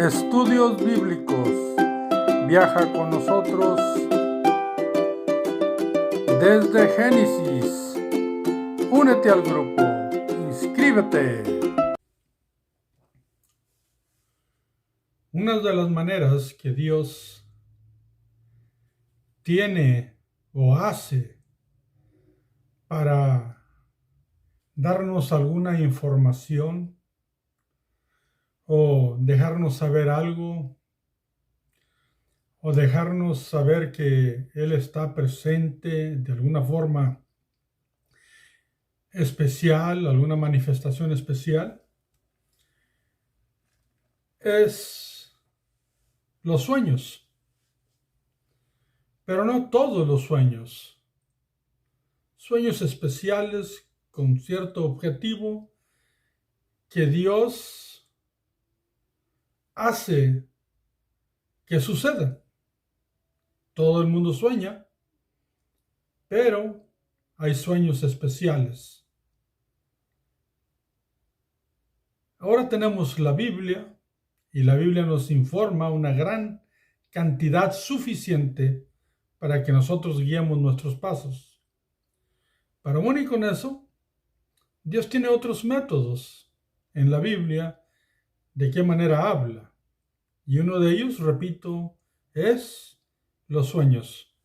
Estudios Bíblicos. Viaja con nosotros desde Génesis. Únete al grupo. Inscríbete. Una de las maneras que Dios tiene o hace para darnos alguna información o dejarnos saber algo o dejarnos saber que Él está presente de alguna forma especial, alguna manifestación especial, es los sueños. Pero no todos los sueños. Sueños especiales con cierto objetivo que Dios hace que suceda. Todo el mundo sueña, pero hay sueños especiales. Ahora tenemos la Biblia y la Biblia nos informa una gran cantidad suficiente para que nosotros guiemos nuestros pasos. Pero aún y con eso, Dios tiene otros métodos en la Biblia de qué manera habla. Y uno de ellos, repito, es los sueños.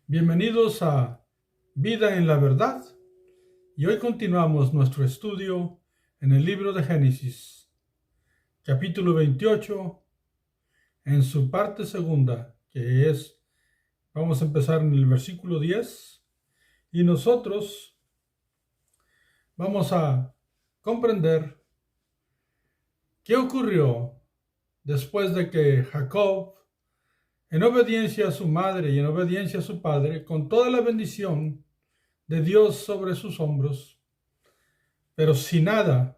Bienvenidos a Vida en la Verdad. Y hoy continuamos nuestro estudio en el libro de Génesis, capítulo 28, en su parte segunda, que es, vamos a empezar en el versículo 10, y nosotros vamos a comprender qué ocurrió después de que Jacob, en obediencia a su madre y en obediencia a su padre, con toda la bendición de Dios sobre sus hombros, pero sin nada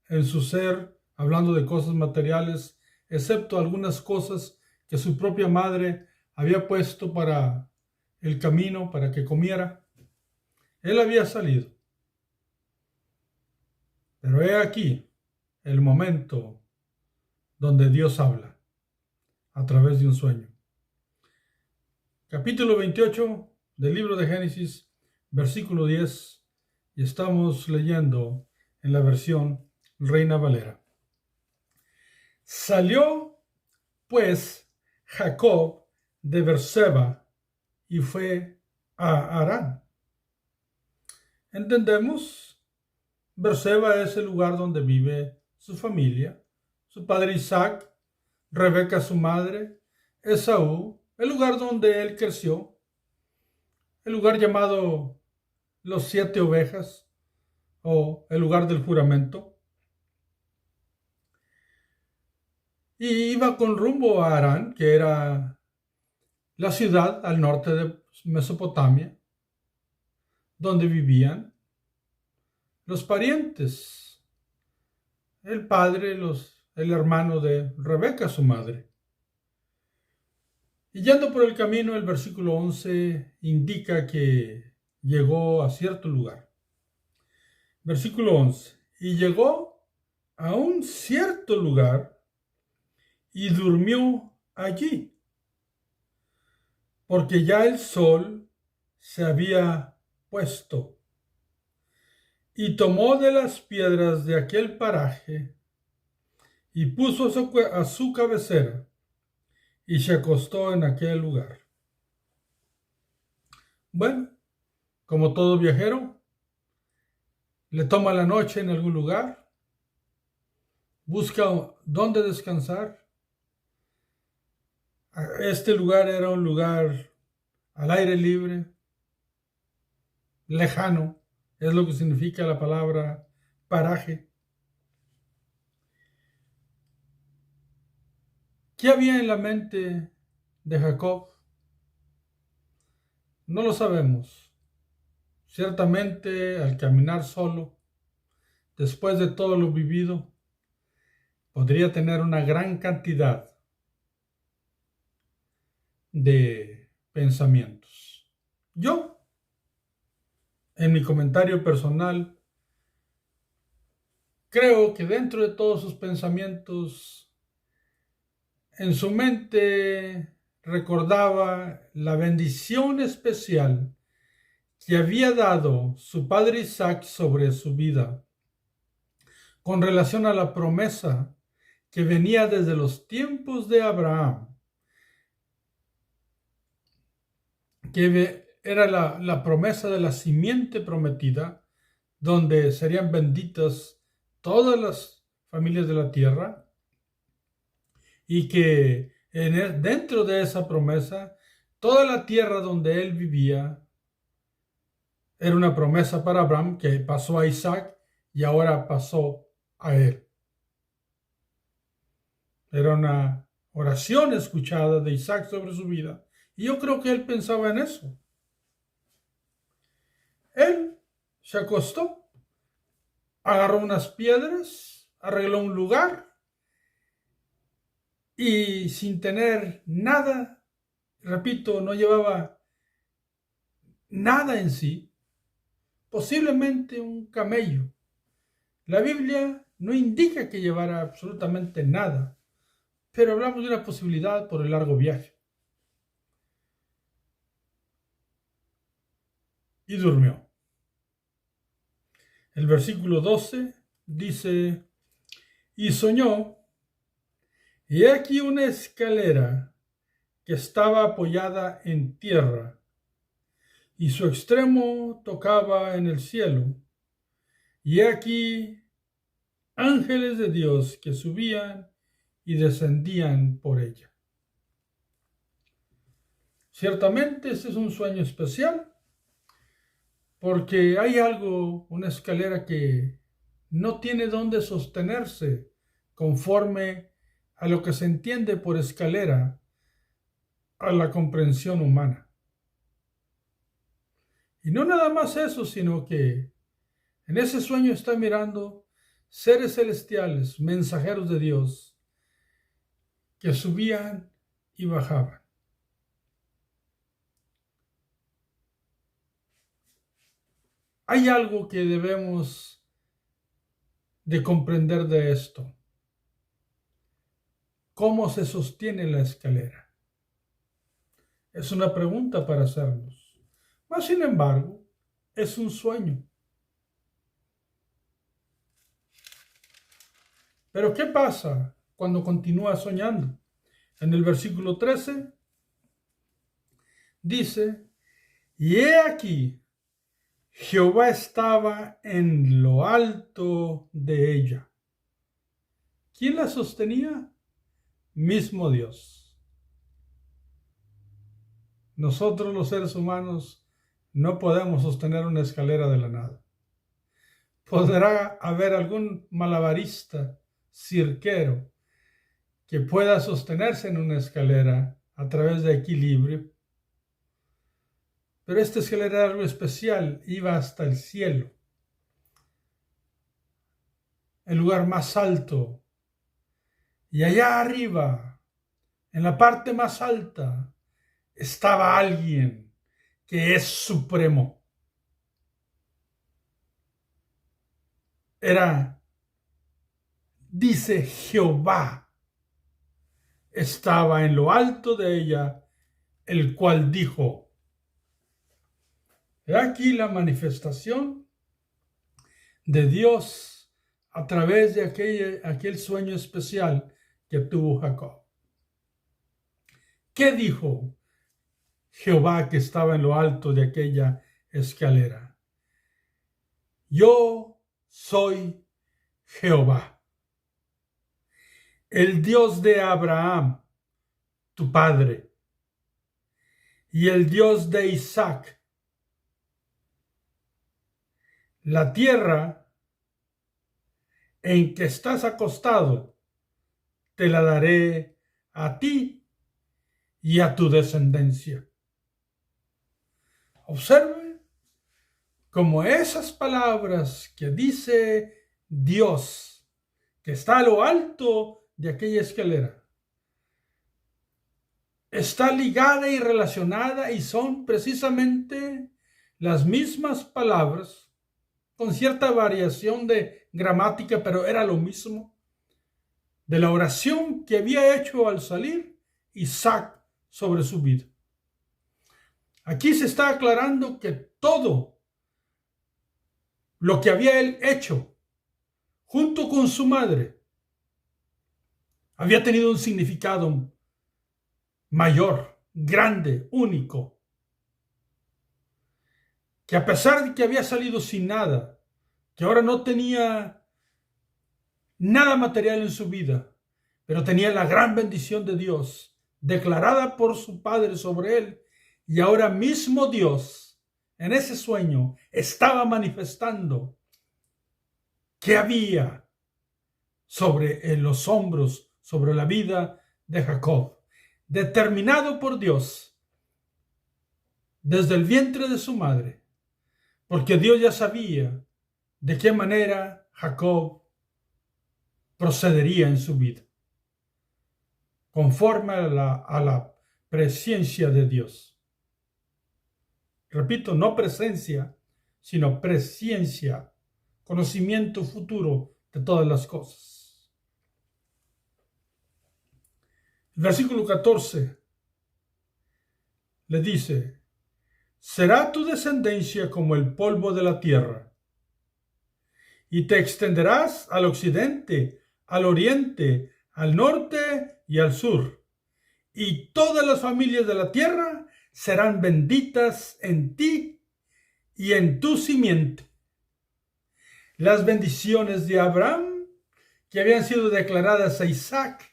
en su ser, hablando de cosas materiales, excepto algunas cosas que su propia madre había puesto para el camino, para que comiera. Él había salido. Pero he aquí el momento donde Dios habla a través de un sueño. Capítulo 28 del libro de Génesis, versículo 10, y estamos leyendo en la versión Reina Valera. Salió pues Jacob de Berseba y fue a Harán. Entendemos, Berseba es el lugar donde vive su familia, su padre Isaac, Rebeca su madre, Esaú, el lugar donde él creció, el lugar llamado los 7 ovejas o el lugar del juramento. Y iba con rumbo a Harán, que era la ciudad al norte de Mesopotamia, donde vivían los parientes, el padre, el hermano de Rebeca, su madre. Y yendo por el camino, el versículo 11 indica que llegó a cierto lugar. Versículo 11. Y llegó a un cierto lugar y durmió allí, porque ya el sol se había puesto. Y tomó de las piedras de aquel paraje y puso a su cabecera y se acostó en aquel lugar. Bueno, como todo viajero, le toma la noche en algún lugar, busca dónde descansar. Este lugar era un lugar al aire libre, lejano, es lo que significa la palabra paraje. ¿Qué había en la mente de Jacob? No lo sabemos. Ciertamente, al caminar solo, después de todo lo vivido, podría tener una gran cantidad de pensamientos. Yo, en mi comentario personal, Creo que dentro de todos sus pensamientos, en su mente recordaba la bendición especial que había dado su padre Isaac sobre su vida, con relación a la promesa que venía desde los tiempos de Abraham, que era la promesa de la simiente prometida, donde serían benditas todas las familias de la tierra, y que dentro de esa promesa, toda la tierra donde él vivía era una promesa para Abraham que pasó a Isaac y ahora pasó a él. Era una oración escuchada de Isaac sobre su vida, y yo creo que él pensaba en eso. Él se acostó, agarró unas piedras, arregló un lugar y sin tener nada, repito, no llevaba nada en sí, posiblemente un camello. La Biblia no indica que llevara absolutamente nada, pero hablamos de una posibilidad por el largo viaje. Y durmió. El versículo 12 dice, y soñó, y he aquí una escalera que estaba apoyada en tierra, y su extremo tocaba en el cielo, y he aquí ángeles de Dios que subían y descendían por ella. Ciertamente este es un sueño especial, porque hay algo, una escalera que no tiene dónde sostenerse conforme a lo que se entiende por escalera a la comprensión humana. Y no nada más eso, sino que en ese sueño está mirando seres celestiales, mensajeros de Dios, que subían y bajaban. Hay algo que debemos de comprender de esto. ¿Cómo se sostiene la escalera? Es una pregunta para hacernos. Mas, sin embargo, es un sueño. Pero ¿qué pasa cuando continúa soñando? En el versículo 13 dice, y he aquí, Jehová estaba en lo alto de ella. ¿Quién la sostenía? Mismo Dios. Nosotros los seres humanos no podemos sostener una escalera de la nada. Podrá haber algún malabarista, cirquero, que pueda sostenerse en una escalera a través de equilibrio, pero esta escalera era algo especial, iba hasta el cielo, el lugar más alto, y allá arriba, en la parte más alta, estaba alguien que es supremo. Dice Jehová, estaba en lo alto de ella, el cual dijo, he aquí la manifestación de Dios a través de aquel sueño especial que tuvo Jacob. ¿Qué dijo Jehová que estaba en lo alto de aquella escalera? Yo soy Jehová, el Dios de Abraham, tu padre, y el Dios de Isaac. La tierra en que estás acostado, te la daré a ti y a tu descendencia. Observe cómo esas palabras que dice Dios, que está a lo alto de aquella escalera, está ligada y relacionada y son precisamente las mismas palabras con cierta variación de gramática, pero era lo mismo, de la oración que había hecho al salir Isaac sobre su vida. Aquí se está aclarando que todo lo que había él hecho junto con su madre había tenido un significado mayor, grande, único, que a pesar de que había salido sin nada, que ahora no tenía nada material en su vida, pero tenía la gran bendición de Dios declarada por su padre sobre él, y ahora mismo Dios en ese sueño estaba manifestando que había sobre los hombros, sobre la vida de Jacob, determinado por Dios desde el vientre de su madre, porque Dios ya sabía de qué manera Jacob procedería en su vida, conforme a la presencia de Dios. Repito, no presencia, sino presciencia, conocimiento futuro de todas las cosas. El versículo 14 le dice: será tu descendencia como el polvo de la tierra, y te extenderás al occidente, al oriente, al norte y al sur, y todas las familias de la tierra serán benditas en ti y en tu simiente. Las bendiciones de Abraham, que habían sido declaradas a Isaac,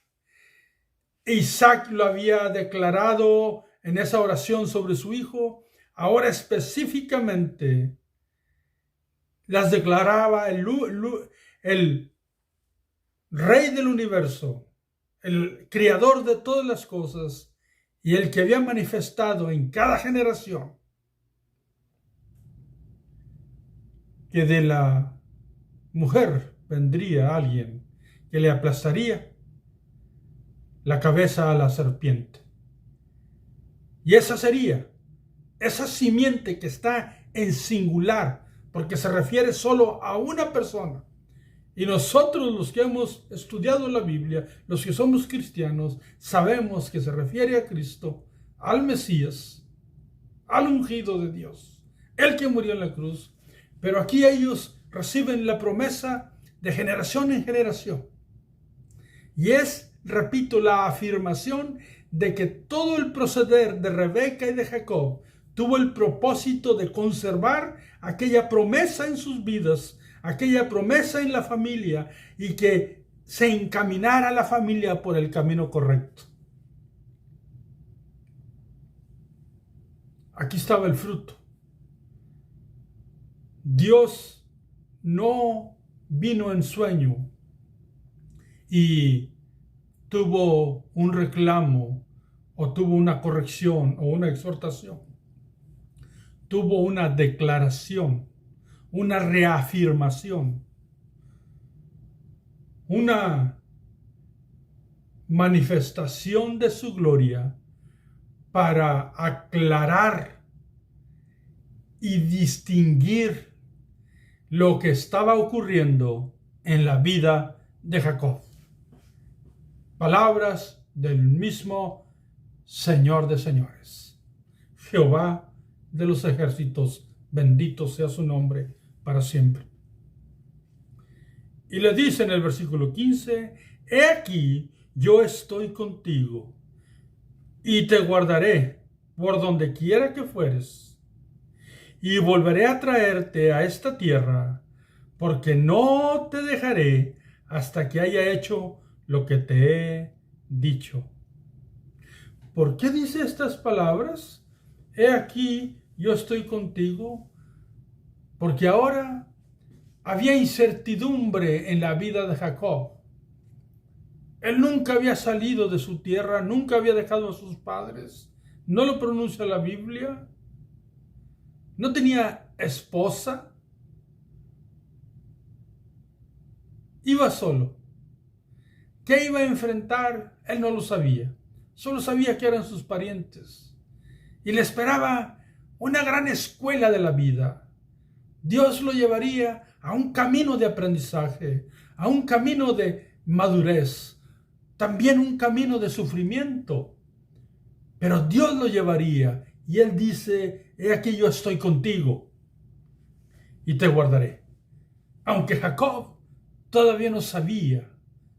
Isaac lo había declarado en esa oración sobre su hijo, ahora específicamente las declaraba el Rey del universo, el creador de todas las cosas, y el que había manifestado en cada generación que de la mujer vendría alguien que le aplastaría la cabeza a la serpiente. Y esa sería esa simiente que está en singular, porque se refiere solo a una persona. Y nosotros, los que hemos estudiado la Biblia, los que somos cristianos, sabemos que se refiere a Cristo, al Mesías, al ungido de Dios, el que murió en la cruz. Pero aquí ellos reciben la promesa de generación en generación. Y es, repito, la afirmación de que todo el proceder de Rebeca y de Jacob tuvo el propósito de conservar aquella promesa en sus vidas, aquella promesa en la familia, y que se encaminara la familia por el camino correcto. Aquí estaba el fruto. Dios no vino en sueño y tuvo un reclamo o tuvo una corrección o una exhortación. Tuvo una declaración, una reafirmación, una manifestación de su gloria para aclarar y distinguir lo que estaba ocurriendo en la vida de Jacob. Palabras del mismo Señor de señores, Jehová de los ejércitos, bendito sea su nombre para siempre. Y le dice en el versículo 15: he aquí, yo estoy contigo y te guardaré por donde quiera que fueres, y volveré a traerte a esta tierra, porque no te dejaré hasta que haya hecho lo que te he dicho. ¿Por qué dice estas palabras? He aquí, yo estoy contigo, porque ahora había incertidumbre en la vida de Jacob. Él nunca había salido de su tierra, nunca había dejado a sus padres. No lo pronuncia la Biblia. No tenía esposa. Iba solo. ¿Qué iba a enfrentar? Él no lo sabía. Solo sabía que eran sus parientes. Y le esperaba una gran escuela de la vida, Dios lo llevaría a un camino de aprendizaje, a un camino de madurez, también un camino de sufrimiento. Pero Dios lo llevaría y Él dice, he aquí yo estoy contigo y te guardaré. Aunque Jacob todavía no sabía,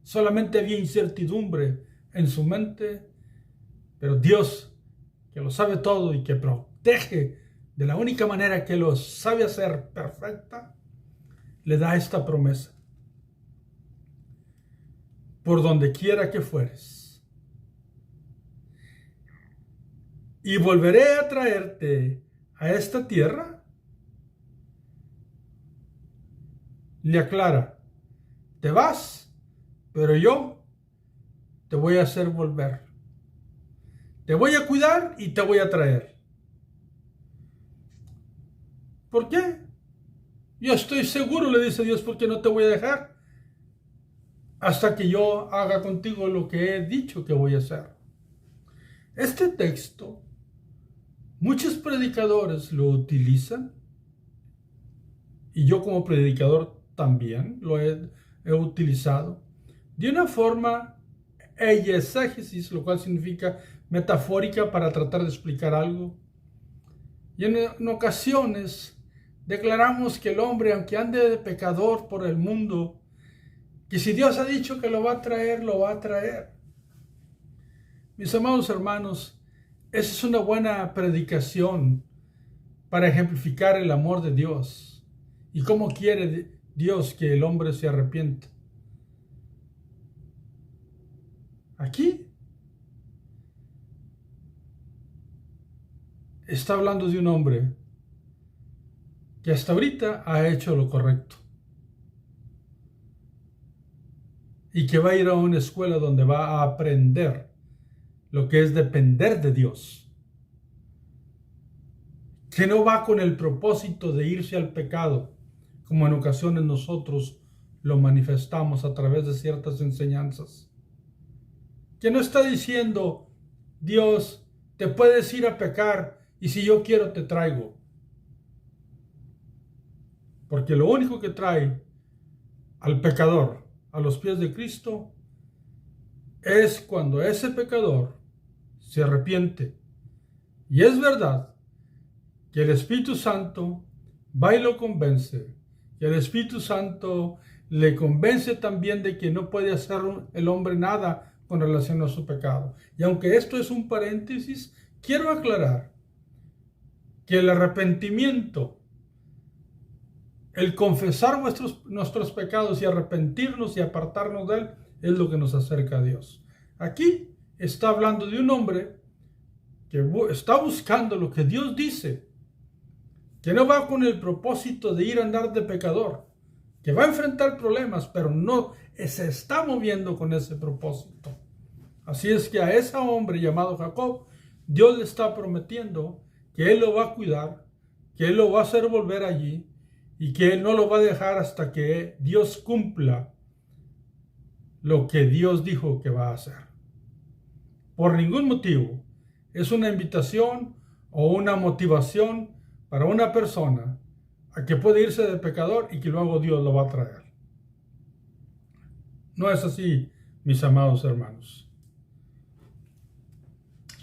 solamente había incertidumbre en su mente, pero Dios, que lo sabe todo y que protege de la única manera que lo sabe hacer perfecta, le da esta promesa. Por donde quiera que fueres, y volveré a traerte a esta tierra, le aclara, te vas, pero yo te voy a hacer volver. Te voy a cuidar y te voy a traer. ¿Por qué? Yo estoy seguro, le dice Dios, porque no te voy a dejar hasta que yo haga contigo lo que he dicho que voy a hacer. Este texto, muchos predicadores lo utilizan, y yo como predicador también lo he utilizado, de una forma eisegesis, lo cual significa metafórica, para tratar de explicar algo. Y en ocasiones declaramos que el hombre, aunque ande de pecador por el mundo, que si Dios ha dicho que lo va a traer, lo va a traer. Mis amados hermanos, esa es una buena predicación para ejemplificar el amor de Dios y cómo quiere Dios que el hombre se arrepienta. Aquí está hablando de un hombre que hasta ahorita ha hecho lo correcto y que va a ir a una escuela donde va a aprender lo que es depender de Dios, que no va con el propósito de irse al pecado, como en ocasiones nosotros lo manifestamos a través de ciertas enseñanzas, que no está diciendo, Dios, te puedes ir a pecar y si yo quiero te traigo. Porque lo único que trae al pecador a los pies de Cristo es cuando ese pecador se arrepiente. Y es verdad que el Espíritu Santo va y lo convence. Y el Espíritu Santo le convence también de que no puede hacer el hombre nada con relación a su pecado. Y aunque esto es un paréntesis, quiero aclarar que el arrepentimiento, el confesar nuestros pecados y arrepentirnos y apartarnos de Él, es lo que nos acerca a Dios. Aquí está hablando de un hombre que está buscando lo que Dios dice, que no va con el propósito de ir a andar de pecador, que va a enfrentar problemas, pero no se está moviendo con ese propósito. Así es que a ese hombre llamado Jacob, Dios le está prometiendo que Él lo va a cuidar, que Él lo va a hacer volver allí y que Él no lo va a dejar hasta que Dios cumpla lo que Dios dijo que va a hacer. Por ningún motivo es una invitación o una motivación para una persona a que puede irse de pecador y que luego Dios lo va a traer. No es así, mis amados hermanos.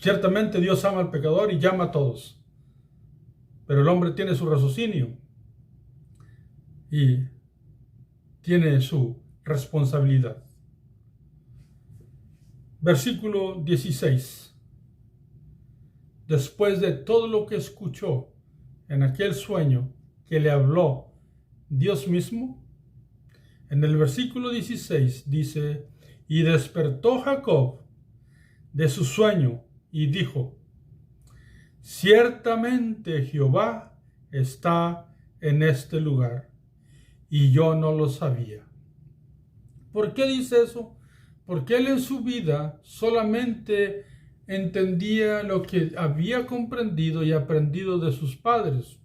Ciertamente Dios ama al pecador y llama a todos, pero el hombre tiene su raciocinio y tiene su responsabilidad. Versículo 16. Después de todo lo que escuchó en aquel sueño que le habló Dios mismo, en el versículo 16 dice, y despertó Jacob de su sueño y dijo, ciertamente Jehová está en este lugar y yo no lo sabía. ¿Por qué dice eso? Porque él en su vida solamente entendía lo que había comprendido y aprendido de sus padres.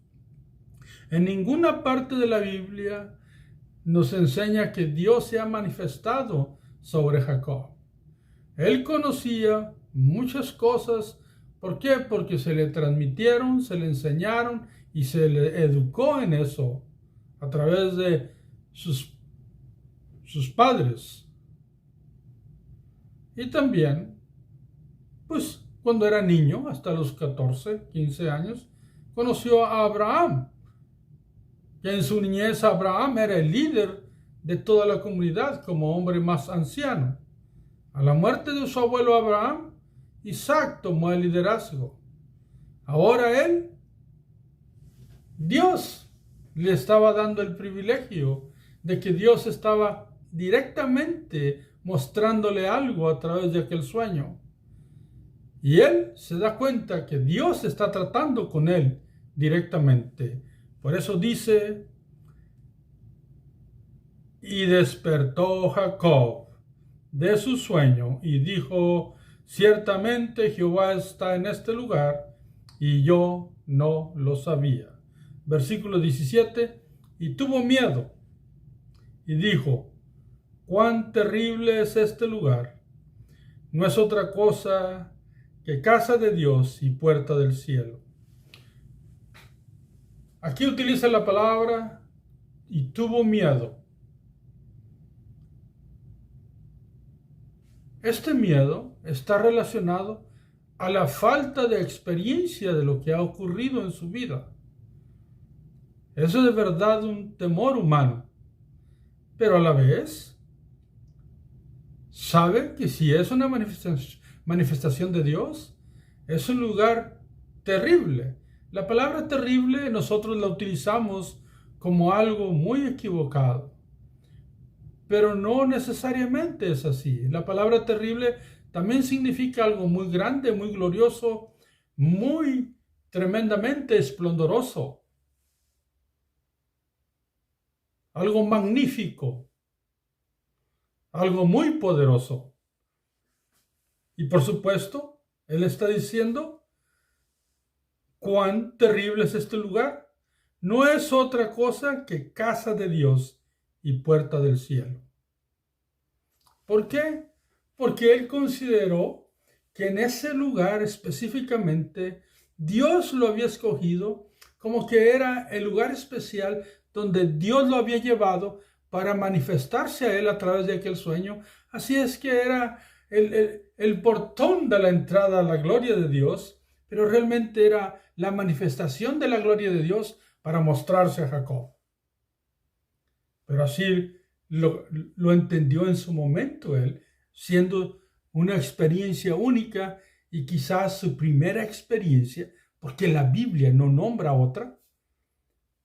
En ninguna parte de la Biblia nos enseña que Dios se ha manifestado sobre Jacob. Él conocía muchas cosas. ¿Por qué? Porque se le transmitieron, se le enseñaron y se le educó en eso. a través de sus padres. Y también, pues cuando era niño, hasta los 14, 15 años, conoció a Abraham. Que en su niñez Abraham era el líder de toda la comunidad como hombre más anciano. A la muerte de su abuelo Abraham, Isaac tomó el liderazgo. Ahora Dios le estaba dando el privilegio de que Dios estaba directamente mostrándole algo a través de aquel sueño. Y él se da cuenta que Dios está tratando con él directamente. Por eso dice: y despertó Jacob de su sueño y dijo: ciertamente Jehová está en este lugar, y yo no lo sabía. Versículo 17: y tuvo miedo, y dijo: cuán terrible es este lugar. No es otra cosa que casa de Dios y puerta del cielo. Aquí utiliza la palabra y tuvo miedo. Este miedo está relacionado a la falta de experiencia de lo que ha ocurrido en su vida. Eso es de verdad un temor humano, pero a la vez sabe que si es una manifestación de Dios, es un lugar terrible. La palabra terrible nosotros la utilizamos como algo muy equivocado, pero no necesariamente es así. La palabra terrible también significa algo muy grande, muy glorioso, muy tremendamente esplendoroso, algo magnífico, algo muy poderoso. Y por supuesto, él está diciendo: cuán terrible es este lugar. No es otra cosa que casa de Dios y puerta del cielo. ¿Por qué? Porque él consideró que en ese lugar específicamente Dios lo había escogido como que era el lugar especial donde Dios lo había llevado para manifestarse a él a través de aquel sueño. Así es que era el portón de la entrada a la gloria de Dios, pero realmente era la manifestación de la gloria de Dios para mostrarse a Jacob. Pero así lo entendió en su momento él, siendo una experiencia única y quizás su primera experiencia, porque la Biblia no nombra otra,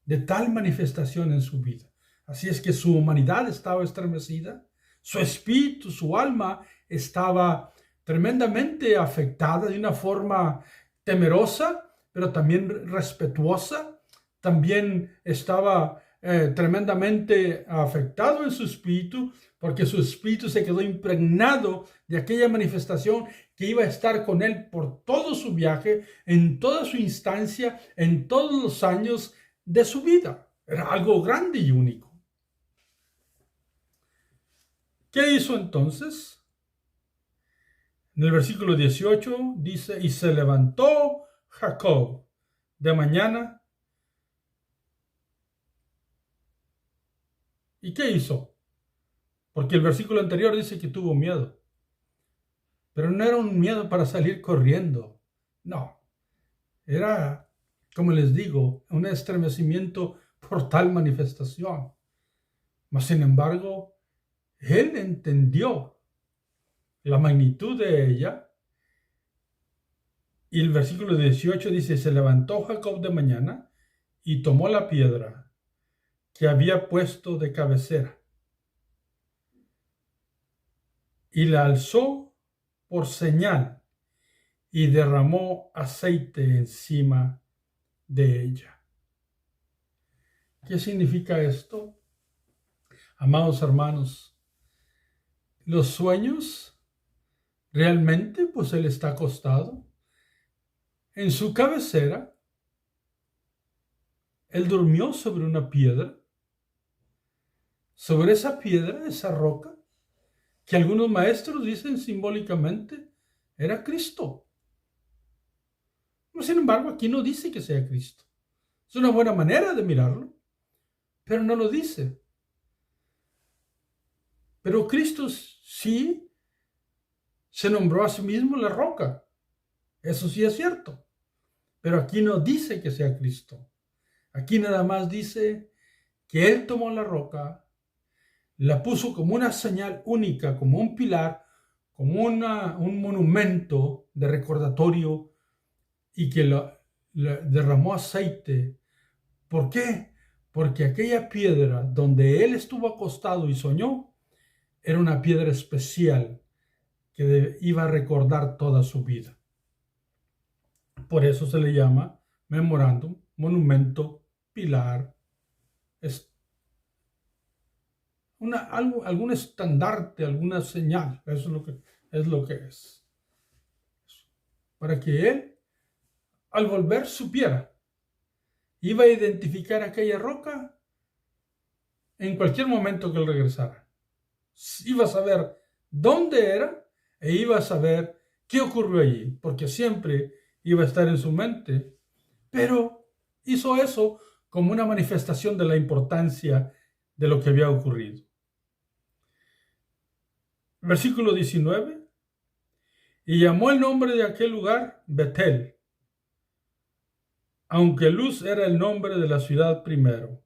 de tal manifestación en su vida. Así es que su humanidad estaba estremecida, su espíritu, su alma estaba tremendamente afectada de una forma temerosa, pero también respetuosa. También estaba tremendamente afectado en su espíritu, porque su espíritu se quedó impregnado de aquella manifestación que iba a estar con él por todo su viaje, en toda su instancia, en todos los años de su vida. Era algo grande y único. ¿Qué hizo entonces? En el versículo 18 dice: y se levantó Jacob de mañana. ¿Y qué hizo? Porque el versículo anterior dice que tuvo miedo. Pero no era un miedo para salir corriendo. No. Era, como les digo, un estremecimiento por tal manifestación. Mas, sin embargo, él entendió la magnitud de ella. Y el versículo 18 dice: se levantó Jacob de mañana y tomó la piedra que había puesto de cabecera y la alzó por señal y derramó aceite encima de ella. ¿Qué significa esto? Amados hermanos, los sueños realmente, pues él está acostado en su cabecera. Él durmió sobre una piedra. Sobre esa piedra, esa roca, que algunos maestros dicen simbólicamente era Cristo. Sin embargo, aquí no dice que sea Cristo. Es una buena manera de mirarlo, pero no lo dice. Pero Cristo sí se nombró a sí mismo la roca. Eso sí es cierto. Pero aquí no dice que sea Cristo. Aquí nada más dice que Él tomó la roca, la puso como una señal única, como un pilar, como un monumento de recordatorio y que le derramó aceite. ¿Por qué? Porque aquella piedra donde Él estuvo acostado y soñó era una piedra especial que iba a recordar toda su vida. Por eso se le llama memorándum, monumento, pilar, es algún estandarte, alguna señal. Eso es lo que es. Para que él, al volver, supiera. Iba a identificar aquella roca en cualquier momento que él regresara. Iba a saber dónde era e iba a saber qué ocurrió allí, porque siempre iba a estar en su mente. Pero hizo eso como una manifestación de la importancia de lo que había ocurrido. Versículo 19. Y llamó el nombre de aquel lugar Betel, aunque Luz era el nombre de la ciudad primero.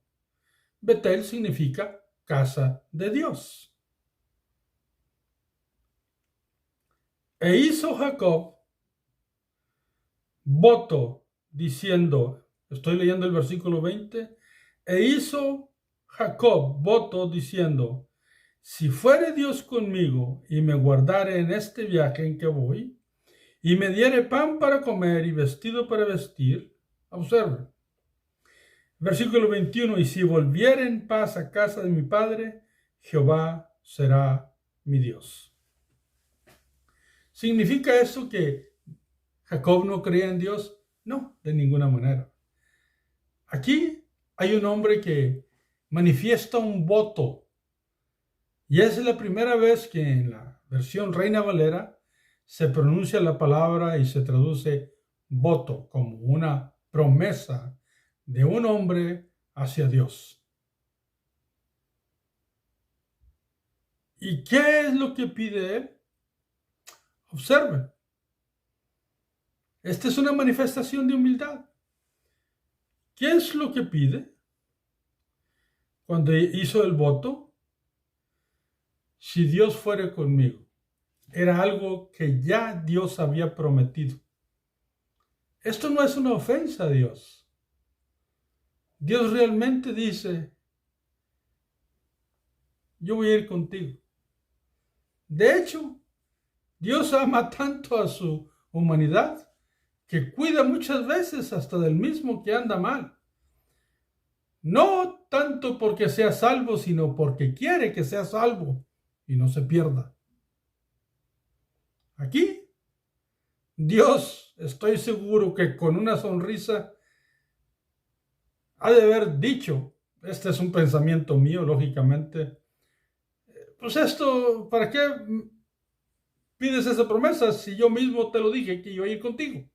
Betel significa casa de Dios. E hizo Jacob voto diciendo, estoy leyendo el versículo 20, e hizo Jacob voto diciendo, si fuere Dios conmigo y me guardare en este viaje en que voy, y me diere pan para comer y vestido para vestir, observen. Versículo 21, y si volviere en paz a casa de mi padre, Jehová será mi Dios. ¿Significa eso que Jacob no creía en Dios? No, de ninguna manera. Aquí hay un hombre que manifiesta un voto. Y es la primera vez que en la versión Reina Valera se pronuncia la palabra y se traduce voto como una promesa de un hombre hacia Dios. ¿Y qué es lo que pide él? Observen. Esta es una manifestación de humildad. ¿Qué es lo que pide? Cuando hizo el voto, si Dios fuere conmigo, era algo que ya Dios había prometido. Esto no es una ofensa a Dios. Dios realmente dice, yo voy a ir contigo. De hecho, Dios ama tanto a su humanidad que cuida muchas veces hasta del mismo que anda mal. No tanto porque sea salvo, sino porque quiere que sea salvo y no se pierda. Aquí, Dios, estoy seguro que con una sonrisa ha de haber dicho, este es un pensamiento mío, lógicamente, pues esto, ¿para qué pides esa promesa si yo mismo te lo dije que iba a ir contigo?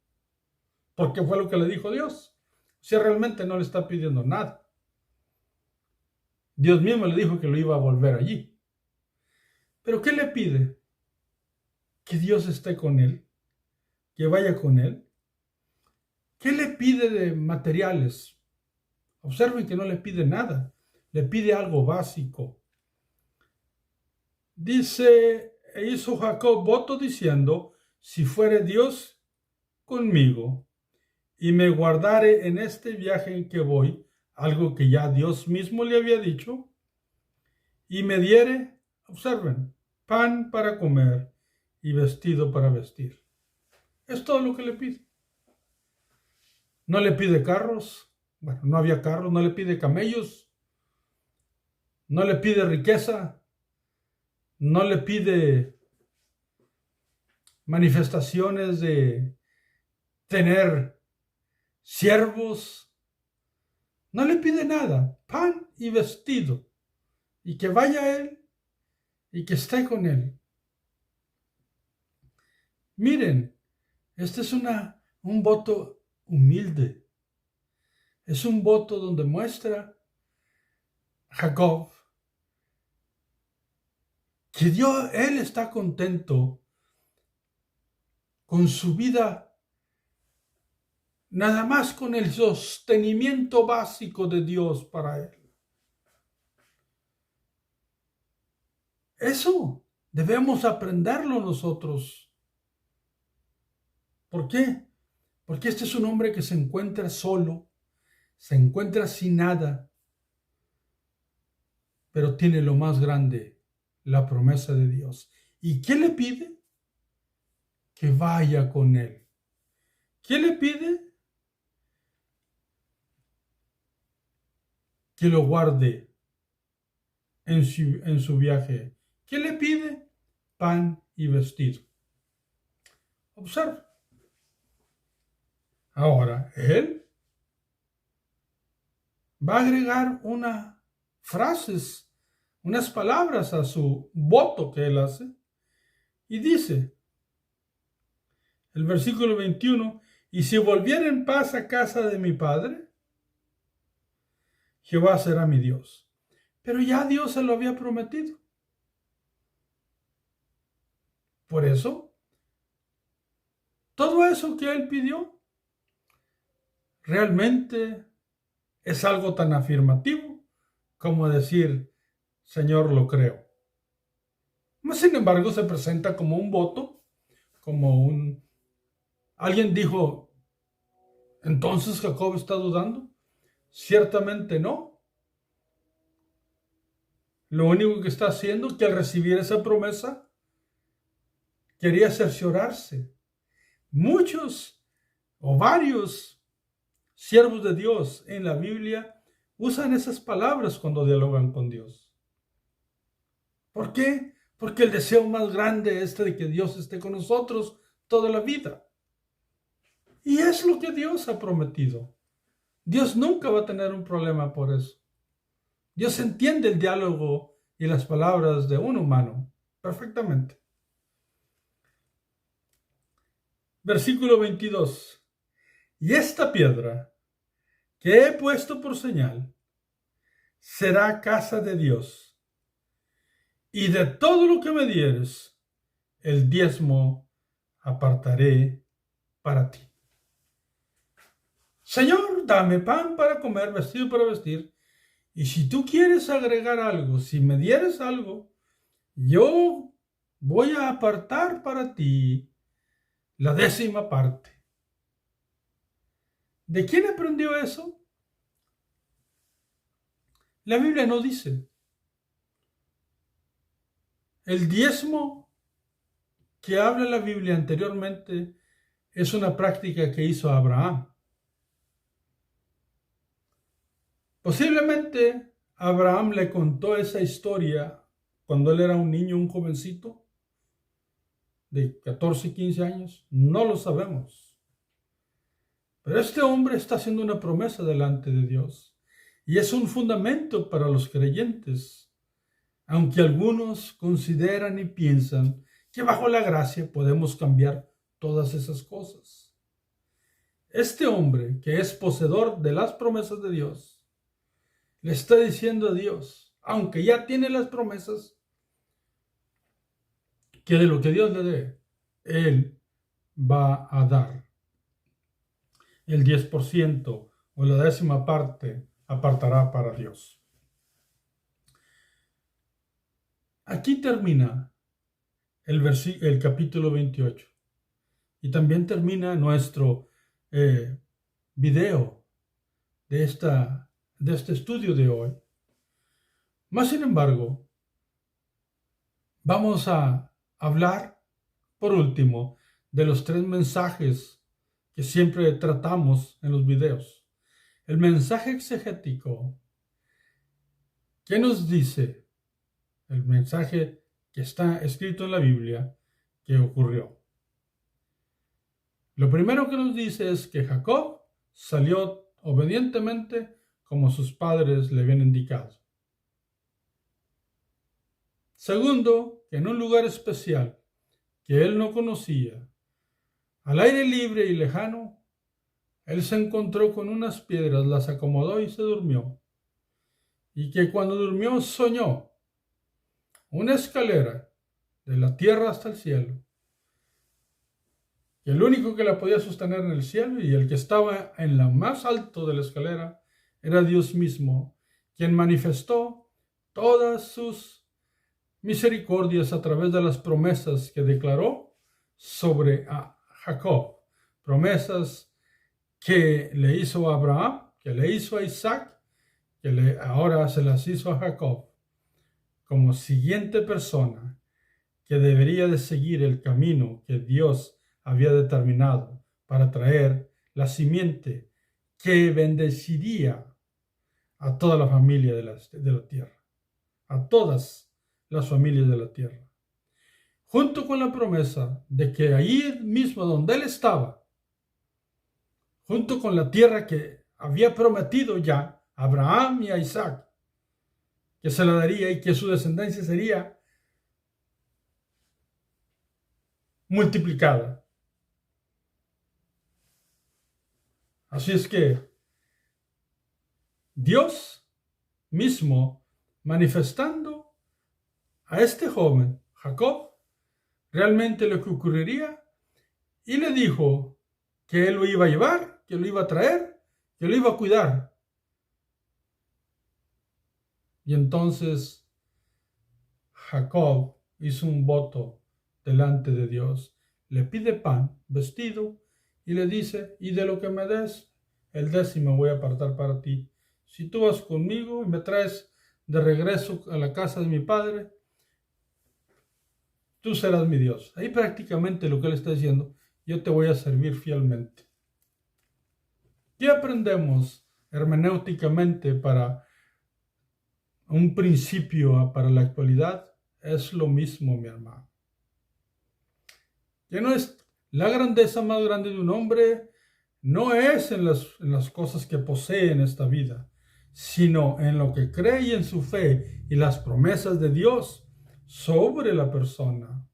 Porque fue lo que le dijo Dios. O sea, realmente no le está pidiendo nada. Dios mismo le dijo que lo iba a volver allí. ¿Pero qué le pide? Que Dios esté con él, que vaya con él. ¿Qué le pide de materiales? Observen que no le pide nada, le pide algo básico. Dice, e hizo Jacob voto diciendo, si fuere Dios conmigo y me guardare en este viaje en que voy, algo que ya Dios mismo le había dicho, y me diere, observen, pan para comer y vestido para vestir. Es todo lo que le pide. No le pide carros, bueno, no había carros, no le pide camellos, no le pide riqueza, no le pide manifestaciones de tener siervos, no le pide nada, pan y vestido, y que vaya él y que esté con él. Miren, este es un voto humilde, es un voto donde muestra Jacob que él está contento con su vida, nada más con el sostenimiento básico de Dios para él. Eso debemos aprenderlo nosotros. ¿Por qué? Porque este es un hombre que se encuentra solo, se encuentra sin nada, pero tiene lo más grande, la promesa de Dios. ¿Y qué le pide? Que vaya con él. ¿Qué le pide? Que lo guarde en su viaje. ¿Qué le pide? Pan y vestido. Observa. Ahora, él va a agregar unas palabras a su voto que él hace. Y dice, el versículo 21, y si volviera en paz a casa de mi padre, Jehová será mi Dios. Pero ya Dios se lo había prometido. Por eso, todo eso que él pidió, realmente es algo tan afirmativo como decir, Señor, lo creo. Sin embargo, se presenta como un voto, Alguien dijo, ¿entonces Jacob está dudando? Ciertamente no. Lo único que está haciendo es que al recibir esa promesa, quería cerciorarse. Muchos o varios siervos de Dios en la Biblia usan esas palabras cuando dialogan con Dios. ¿Por qué? Porque el deseo más grande es de que Dios esté con nosotros toda la vida. Y es lo que Dios ha prometido. Dios nunca va a tener un problema por eso. Dios entiende el diálogo y las palabras de un humano perfectamente. Versículo 22. Y esta piedra que he puesto por señal será casa de Dios. Y de todo lo que me dieres, el diezmo apartaré para ti. Señor, dame pan para comer, vestido para vestir. Y si tú quieres agregar algo, si me dieres algo, yo voy a apartar para ti la 10ª parte. ¿De quién aprendió eso? La Biblia no dice. El diezmo que habla la Biblia anteriormente es una práctica que hizo Abraham. Posiblemente Abraham le contó esa historia cuando él era un niño, un jovencito de 14, 15 años. No lo sabemos. Pero este hombre está haciendo una promesa delante de Dios y es un fundamento para los creyentes, aunque algunos consideran y piensan que bajo la gracia podemos cambiar todas esas cosas. Este hombre, que es poseedor de las promesas de Dios, le está diciendo a Dios, aunque ya tiene las promesas, que de lo que Dios le dé, Él va a dar el 10% o la 10ª parte apartará para Dios. Aquí termina el capítulo 28 y también termina nuestro video de este estudio de hoy. Más sin embargo, vamos a hablar, por último, de los 3 mensajes que siempre tratamos en los videos. El mensaje exegético, ¿qué nos dice? El mensaje que está escrito en la Biblia que ocurrió. Lo primero que nos dice es que Jacob salió obedientemente como sus padres le habían indicado. Segundo, que en un lugar especial que él no conocía, al aire libre y lejano, él se encontró con unas piedras, las acomodó y se durmió. y que cuando durmió soñó una escalera de la tierra hasta el cielo, y el único que la podía sostener en el cielo y el que estaba en lo más alto de la escalera era Dios mismo, quien manifestó todas sus misericordias a través de las promesas que declaró sobre a Jacob, promesas que le hizo a Abraham, que le hizo a Isaac, que ahora se las hizo a Jacob, como siguiente persona que debería de seguir el camino que Dios había determinado para traer la simiente que bendeciría a toda la familia de la tierra, a todas las familias de la tierra, junto con la promesa de que allí mismo donde él estaba, junto con la tierra que había prometido ya a Abraham y a Isaac, que se la daría y que su descendencia sería multiplicada. Así es que Dios mismo manifestando a este joven, Jacob, realmente lo que ocurriría, y le dijo que él lo iba a llevar, que lo iba a traer, que lo iba a cuidar. Y entonces Jacob hizo un voto delante de Dios, le pide pan, vestido, y le dice, y de lo que me des, el 10º voy a apartar para ti. Si tú vas conmigo y me traes de regreso a la casa de mi padre, tú serás mi Dios. Ahí prácticamente lo que él está diciendo, yo te voy a servir fielmente. ¿Qué aprendemos hermenéuticamente para un principio para la actualidad? Es lo mismo, mi hermano. Que no es la grandeza más grande de un hombre, no es en las cosas que posee en esta vida, sino en lo que cree y en su fe y las promesas de Dios sobre la persona.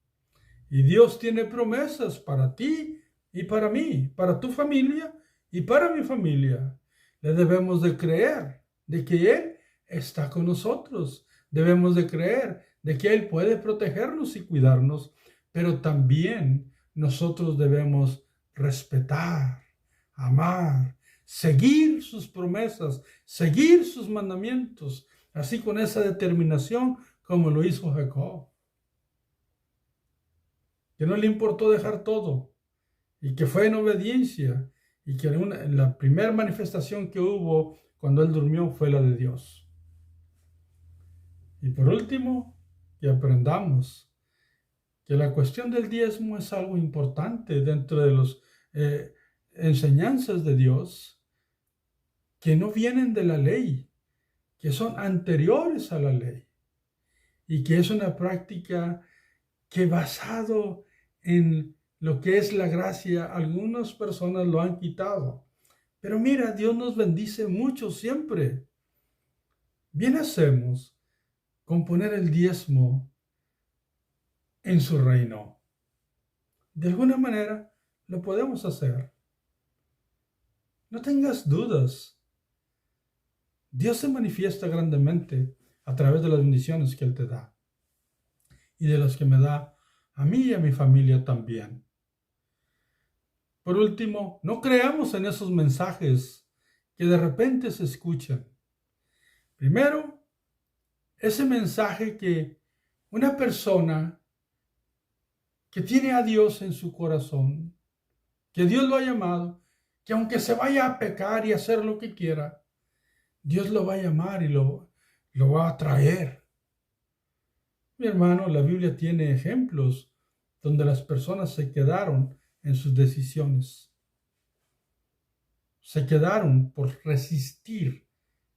Y Dios tiene promesas para ti y para mí, para tu familia y para mi familia. Le debemos de creer de que Él está con nosotros. Debemos de creer de que Él puede protegernos y cuidarnos, pero también nosotros debemos respetar, amar, seguir sus promesas, seguir sus mandamientos, así con esa determinación como lo hizo Jacob, que no le importó dejar todo y que fue en obediencia y que la primera manifestación que hubo cuando él durmió fue la de Dios. Y por último, que aprendamos que la cuestión del diezmo es algo importante dentro de las enseñanzas de Dios que no vienen de la ley, que son anteriores a la ley y que es una práctica que basado en lo que es la gracia, algunas personas lo han quitado. Pero mira, Dios nos bendice mucho siempre. Bien hacemos con poner el diezmo en su reino. De alguna manera lo podemos hacer. No tengas dudas. Dios se manifiesta grandemente a través de las bendiciones que Él te da y de las que me da a mí y a mi familia también. Por último, no creamos en esos mensajes que de repente se escuchan. Primero, ese mensaje que una persona que tiene a Dios en su corazón, que Dios lo ha llamado, que aunque se vaya a pecar y hacer lo que quiera, Dios lo va a llamar y lo va a traer. Mi hermano, la Biblia tiene ejemplos donde las personas se quedaron en sus decisiones. Se quedaron por resistir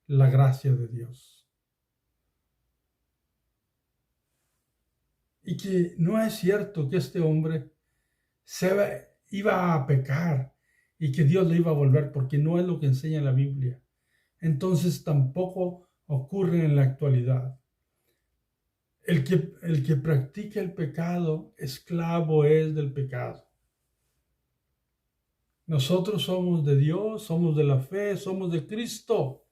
la gracia de Dios. Y que no es cierto que este hombre iba a pecar y que Dios le iba a volver, porque no es lo que enseña la Biblia. Entonces tampoco ocurre en la actualidad. El que practica el pecado, esclavo es del pecado. Nosotros somos de Dios, somos de la fe, somos de Cristo.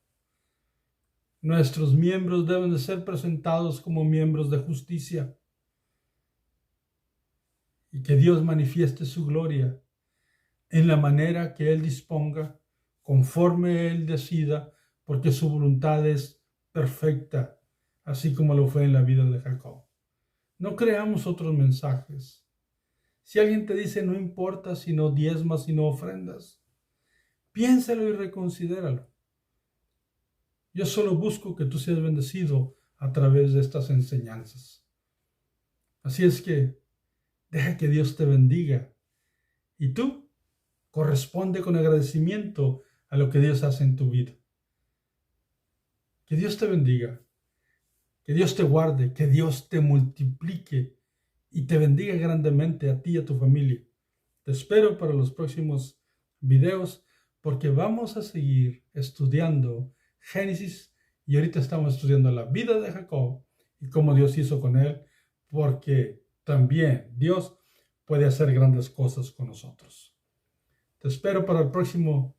Nuestros miembros deben de ser presentados como miembros de justicia. Y que Dios manifieste su gloria en la manera que Él disponga, conforme Él decida, porque su voluntad es perfecta, así como lo fue en la vida de Jacob. No creamos otros mensajes. Si alguien te dice no importa si no diezmas, si no ofrendas, piénsalo y reconsidéralo. Yo solo busco que tú seas bendecido a través de estas enseñanzas. Así es que deja que Dios te bendiga. Y tú corresponde con agradecimiento a lo que Dios hace en tu vida. Que Dios te bendiga. Que Dios te guarde. Que Dios te multiplique y te bendiga grandemente a ti y a tu familia. Te espero para los próximos videos porque vamos a seguir estudiando Génesis y ahorita estamos estudiando la vida de Jacob y cómo Dios hizo con él, porque también Dios puede hacer grandes cosas con nosotros. Te espero para el próximo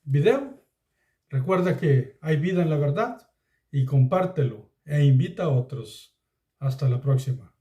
video. Recuerda que hay vida en la verdad y compártelo e invita a otros. Hasta la próxima.